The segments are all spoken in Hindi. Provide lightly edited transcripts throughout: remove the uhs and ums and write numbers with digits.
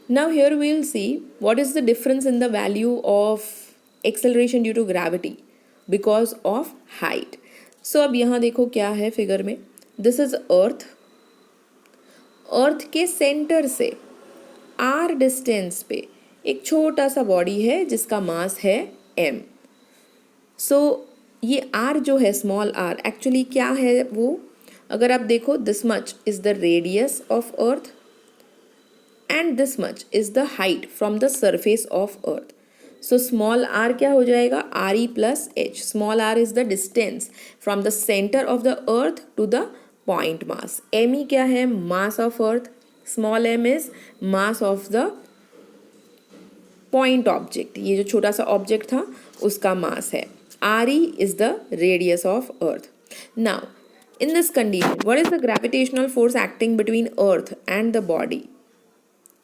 Now here we'll see what is the difference in the value of acceleration due to gravity because of height. So अब यहाँ देखो क्या है फिगर में, दिस इज अर्थ, अर्थ के सेंटर से आर डिस्टेंस पे एक छोटा सा बॉडी है जिसका मास है m. सो ये r जो है स्मॉल r एक्चुअली क्या है वो, अगर आप देखो this much is the radius of earth and this much is the height from the surface of earth. So small r क्या हो जाएगा, re plus h. Small r is the distance from the center of the earth to the point mass. me क्या है, mass of earth. Small m is mass of the point object. ये जो छोटा सा object था उसका mass है. re is the radius of earth. Now in this condition, what is the gravitational force acting between earth and the body?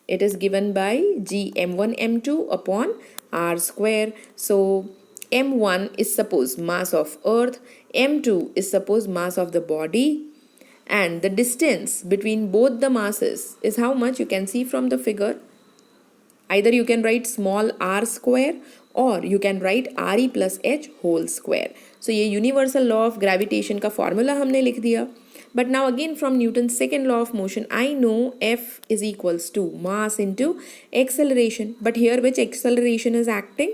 It is given by g m1 m2 upon r square. So m1 is suppose mass of earth, m2 is suppose mass of the body, and the distance between both the masses is how much you can see from the figure. Either you can write small r square or you can write re plus h whole square. So ये universal law of gravitation का formula हमने लिख दिया. But now again from Newton's second law of motion, I know F is equals to mass into acceleration. But here which acceleration is acting?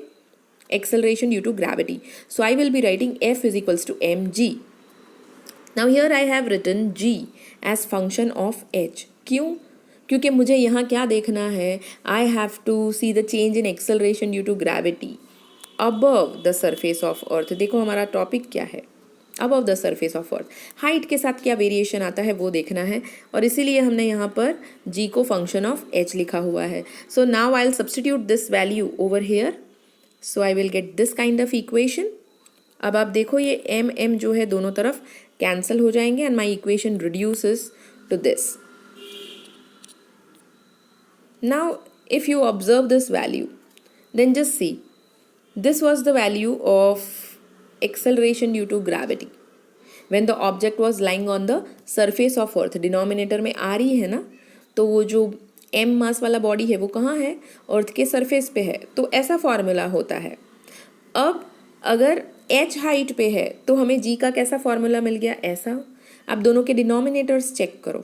Acceleration due to gravity. So I will be writing F is equals to mg. Now here I have written g as function of h. क्यों? क्योंकि मुझे यहाँ क्या देखना है, I have to see the change in acceleration due to gravity above the surface of earth. देखो हमारा टॉपिक क्या है, above the surface of earth. Height के साथ क्या वेरिएशन आता है वो देखना है, और इसीलिए हमने यहाँ पर g को फंक्शन ऑफ h लिखा हुआ है. So now I will substitute this value over here. So I will get this kind of equation. अब आप देखो ये m जो है दोनों तरफ कैंसिल हो जाएंगे and my equation reduces to this. Now if you observe this value then just see, this was the value of acceleration due to gravity when the object was lying on the surface of earth. Denominator में आ रही है ना, तो वो जो m मास वाला बॉडी है वो कहाँ है, अर्थ के सरफेस पे है. तो ऐसा फॉर्मूला होता है. अब अगर h हाइट पे है तो हमें g का कैसा फॉर्मूला मिल गया, ऐसा. आप दोनों के डिनोमिनेटर्स चेक करो,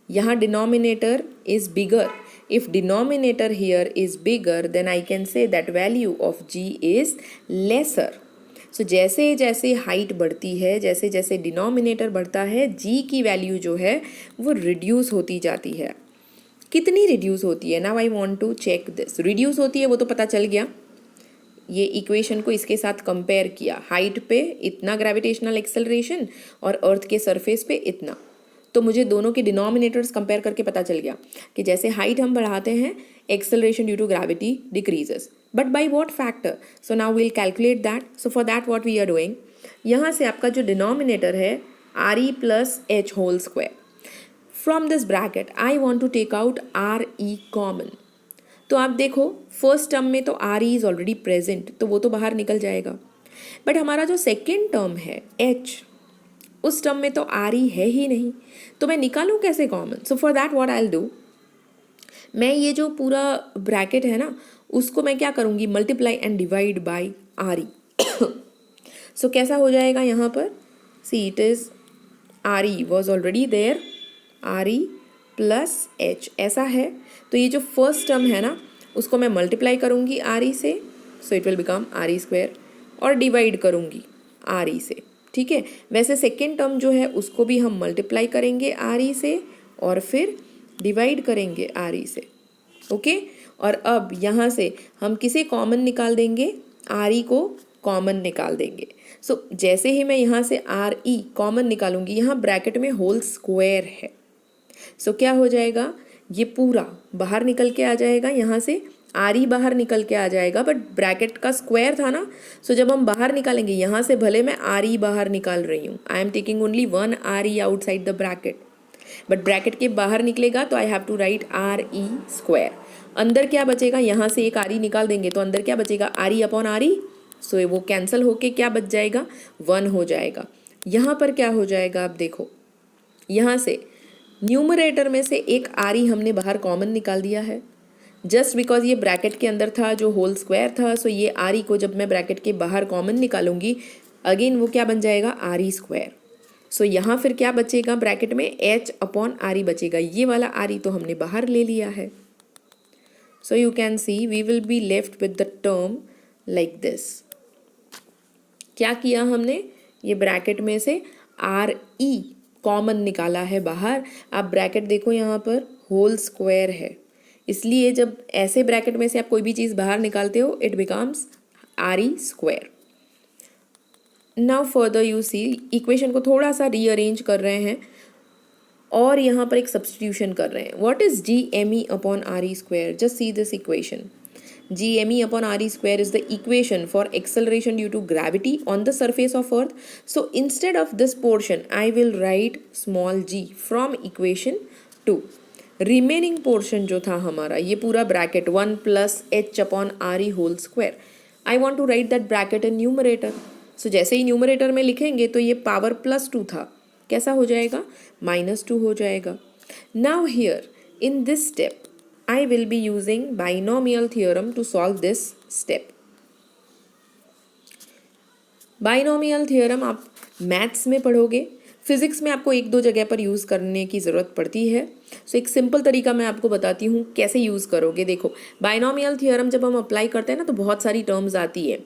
यहाँ denominator is bigger. If denominator here is bigger, then I can say that value of g is lesser. So जैसे जैसे हाइट बढ़ती है, जैसे जैसे डिनोमिनेटर बढ़ता है, g की वैल्यू जो है वो रिड्यूस होती जाती है. कितनी रिड्यूस होती है, now I want to check this. Reduce होती है वो तो पता चल गया, ये इक्वेशन को इसके साथ कंपेयर किया, हाइट पे इतना ग्रेविटेशनल एक्सेलरेशन और अर्थ के सरफेस पे इतना, तो मुझे दोनों के डिनोमिनेटर्स कंपेयर करके पता चल गया कि जैसे हाइट हम बढ़ाते हैं acceleration due to gravity decreases. But by what factor? So now we'll calculate that. So for that what we are doing, यहाँ से आपका जो डिनोमिनेटर है re plus H whole square, from this bracket I want to take out re common. तो आप देखो फर्स्ट टर्म में तो re इज ऑलरेडी प्रेजेंट, तो वो तो बाहर निकल जाएगा. बट हमारा जो सेकेंड टर्म है h, उस टर्म में तो re है ही नहीं, तो मैं निकालूं कैसे common. So for that what I will do, मैं ये जो पूरा ब्रैकेट है ना उसको मैं क्या करूँगी, multiply and divide by re. So कैसा हो जाएगा यहाँ पर, see it is re was already there, re plus h ऐसा है. तो ये जो फर्स्ट टर्म है ना उसको मैं मल्टीप्लाई करूँगी re से, so it will become re square, और डिवाइड करूँगी re से. ठीक है, वैसे सेकेंड टर्म जो है उसको भी हम मल्टीप्लाई करेंगे re से और फिर डिवाइड करेंगे re से. ओके, और अब यहाँ से हम किसे कॉमन निकाल देंगे, re को कॉमन निकाल देंगे. सो जैसे ही मैं यहाँ से re कॉमन निकालूंगी, यहाँ ब्रैकेट में होल स्क्वायर है, सो क्या हो जाएगा, ये पूरा बाहर निकल के आ जाएगा, यहाँ से re बाहर निकल के आ जाएगा, बट ब्रैकेट का स्क्वायर था ना, सो जब हम बाहर निकालेंगे यहाँ से, भले मैं re बाहर निकाल रही हूँ, I am taking only one re outside the bracket, but bracket के बाहर निकलेगा तो I have to write re square. अंदर क्या बचेगा, यहाँ से एक re निकाल देंगे तो अंदर क्या बचेगा, re अपॉन re. सो वो कैंसिल होके क्या बच जाएगा, 1 हो जाएगा. यहाँ पर क्या हो जाएगा, आप देखो यहाँ से न्यूमरेटर में से एक आर ई हमने बाहर कॉमन निकाल दिया है, जस्ट बिकॉज ये ब्रैकेट के अंदर था जो होल स्क्वायर था, सो ये आर ई को जब मैं ब्रैकेट के बाहर कॉमन निकालूंगी अगेन वो क्या बन जाएगा, आर ई स्क्वायर। सो यहाँ फिर क्या बचेगा ब्रैकेट में, एच अपॉन आर ई बचेगा। ये वाला आर ई तो हमने बाहर ले लिया है। So you can see we will be left with the term like this. क्या किया हमने, ये ब्रैकेट में से आर ई कॉमन निकाला है बाहर। आप ब्रैकेट देखो यहाँ पर होल स्क्वायर है, इसलिए जब ऐसे ब्रैकेट में से आप कोई भी चीज़ बाहर निकालते हो it becomes R E square. Now further you see, equation को थोड़ा सा रीअरेंज कर रहे हैं और यहाँ पर एक सब्स्टिट्यूशन कर रहे हैं। What is G M E upon R E square? Just see this equation. G M E upon r e square is the equation for acceleration due to gravity on the surface of earth. So instead of this portion I will write small g from equation 2. Remaining portion जो था हमारा ये पूरा bracket 1 plus h upon r e whole square, I want to write that bracket in numerator. So जैसे ही numerator में लिखेंगे तो ये power plus 2 था, कैसा हो जाएगा, -2 हो जाएगा। Now here in this step I will be using binomial theorem to solve this step. Binomial theorem आप मैथ्स में पढ़ोगे, फिजिक्स में आपको एक दो जगह पर यूज़ करने की ज़रूरत पड़ती है। सो एक सिंपल तरीका मैं आपको बताती हूँ कैसे यूज़ करोगे। देखो बाइनोमियल थियोरम जब हम अप्लाई करते हैं ना तो बहुत सारी टर्म्स आती है,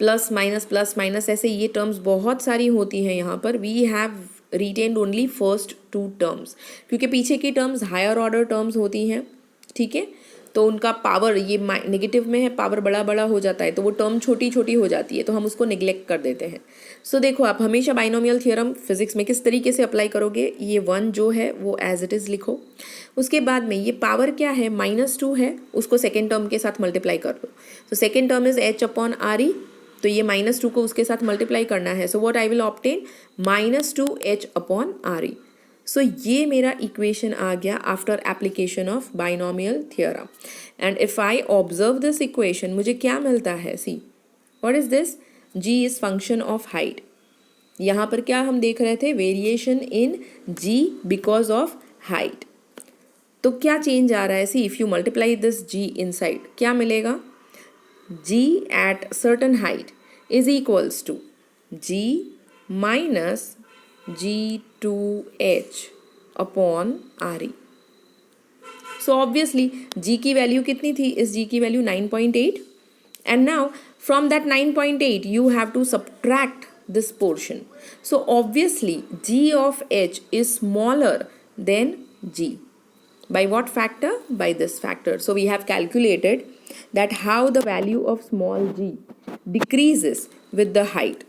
प्लस माइनस ऐसे ये टर्म्स बहुत सारी होती हैं। यहाँ पर we have retained only first 2 terms, क्योंकि पीछे की टर्म्स हायर ऑर्डर टर्म्स होती हैं, ठीक है। तो उनका पावर ये नेगेटिव में है, पावर बड़ा बड़ा हो जाता है तो वो टर्म छोटी छोटी हो जाती है, तो हम उसको निगलेक्ट कर देते हैं। सो देखो आप हमेशा बाइनोमियल थियोरम फिजिक्स में किस तरीके से अप्लाई करोगे, ये 1 जो है वो एज इट इज़ लिखो। उसके बाद में ये पावर क्या है, -2 है, उसको सेकेंड टर्म के साथ मल्टीप्लाई कर दो। तो second term is H upon R E, तो ये -2 को उसके साथ मल्टीप्लाई करना है। So what I will obtain, -2h upon R E. So ये मेरा इक्वेशन आ गया after application of binomial theorem. And if I observe this equation मुझे क्या मिलता है, see what is this, G is function of height. यहाँ पर क्या हम देख रहे थे, variation in G because of height. तो क्या चेंज आ रहा है, see if you multiply this G inside क्या मिलेगा, G at certain height is equals to G minus g2h upon R E. So obviously g की वैल्यू कितनी थी, इस g की value 9.8 and now from that 9.8 you have to subtract this portion. So obviously g of h is smaller than g. By what factor? By this factor. So we have calculated that how the value of small g decreases with the height.